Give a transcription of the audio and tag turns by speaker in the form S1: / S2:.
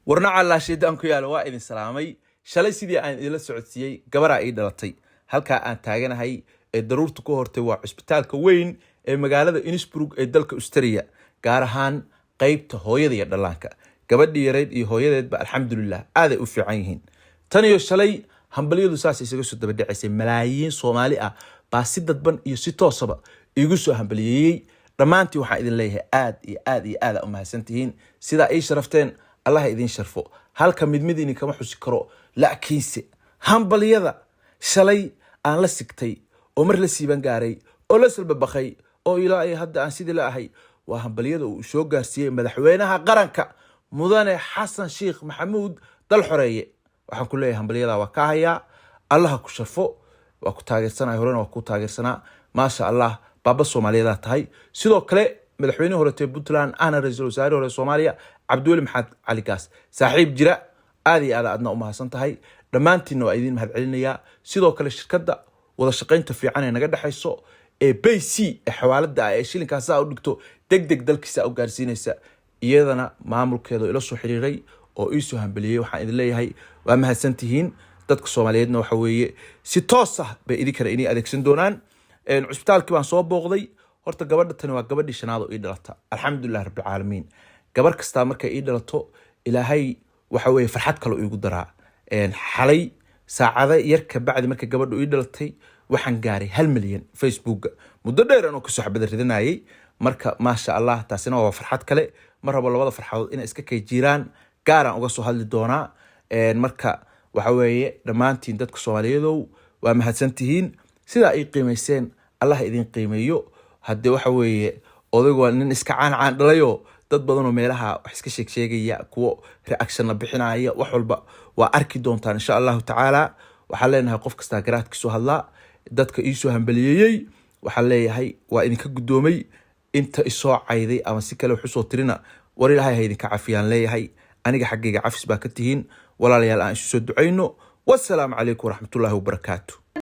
S1: warna cala sheedaan ku yaalo waa idin salaamay shalay sidii aan idin la socodsiiyay gabar ay dhalatay halka aan taaganahay ee daruurtu ku hortay waa isbitaalka weyn ee magaalada Innsbruck ee dalka Austria gaar ahaan qaybta hooyada iyo dhallaanka gabadhii yareed iyo hooyadeedba alxamdulillah aad ay u fiican yihiin tan iyo shalay hambaliyadu saas isaga soo daba dhacaysay malaayiin Soomaali ah baa si dadban iyo si toosaba igu soo hambaliyay dhamaantii waxaan idin leeyahay aad u mahadsantihiin sida ay sharafteen Allah idin sharfo halka mid idin kama xusi karo laakiinse hambaliyada shalay aan la sigtay oo mar la siiban gaaray oo la salbabaqay oo ilaa ay hadda aan sidii la ahay waa hambaliyada uu soo gaarsiiyay madaxweynaha qaranka mudane Xasan Sheekh Maxamuud dal xoreeye waxaan ku leeyahay hambaliyada waa ka haya Allah ku sharfo waa ku taageersanaa horena waa ku taageersanaa ma sha Allah baba Soomaaliyada tahay sidoo kale madaxweynaha hore Puntland ana ra'iisul wasaare hore Soomaaliya Cabdulle Maxamed Cali Gaas saaxiib jira aad iyo aadna u mahadsan tahay dhamaantiin waa idin mahad celinaya sidoo kale shirkadda wada shaqaynta fiican ee naga dhaxayso ee BC ee xawaalada ee shilinkaas u dhigto degdeg dalkiisa u gaarsiinaysa iyadana maamulkeedu ila soo xiriiray oo ii soo hambaliyay waxaan idin leeyahay waa mahadsantihiin dadka Soomaaliyeedna waxa weeye si toos ah bay idin kale inay adeegsan doonaan isbitaalkii baan soo booqday horta gabadha tani waa gabadhii shanaad oo ii dhalata alxamdulillah rabbil caalamiin gabar kasta markay ii dhalato ilaahay waxa weeye farxad kale igu daraa xalay saacada yar ka bacdi markay gabadhu ii dhalatay waxaan gaaray 1 milyan Facebook muddo dheer aan ku soo xabad ridanaayay marka ma sha Allah taasina waa farxad kale mar rabo labada farxadood in iska kay jiraan gaar aan uga soo hadli doonaa marka waxa weeye dhamaantiin dadka Soomaaliyeedow waa mahadsantihiin sida ay qiimeyseen Allah idin qiimeeyo hadda waxa weeye odaygu nin iska caan dhalayo dad badan oo meelaha wax iska sheegaya kuwa reaction la bixinaya wax walba waa arki doontaan insha Allah taala waxa leenahay qof kasta garaadkiisu hadla dadka ii soo hambaliyay waxa leeyahay waa idinka gudoomay inta isoo cayday ama si kale wuxuu soo tirina war ilaahay ha idinka cafiyaan leeyahay aniga xaqiiqa cafis baa ka tihiin walaalayaal aan isu soo duceyno wassalaam calaykum waraxmatullaahi wabarakaatuh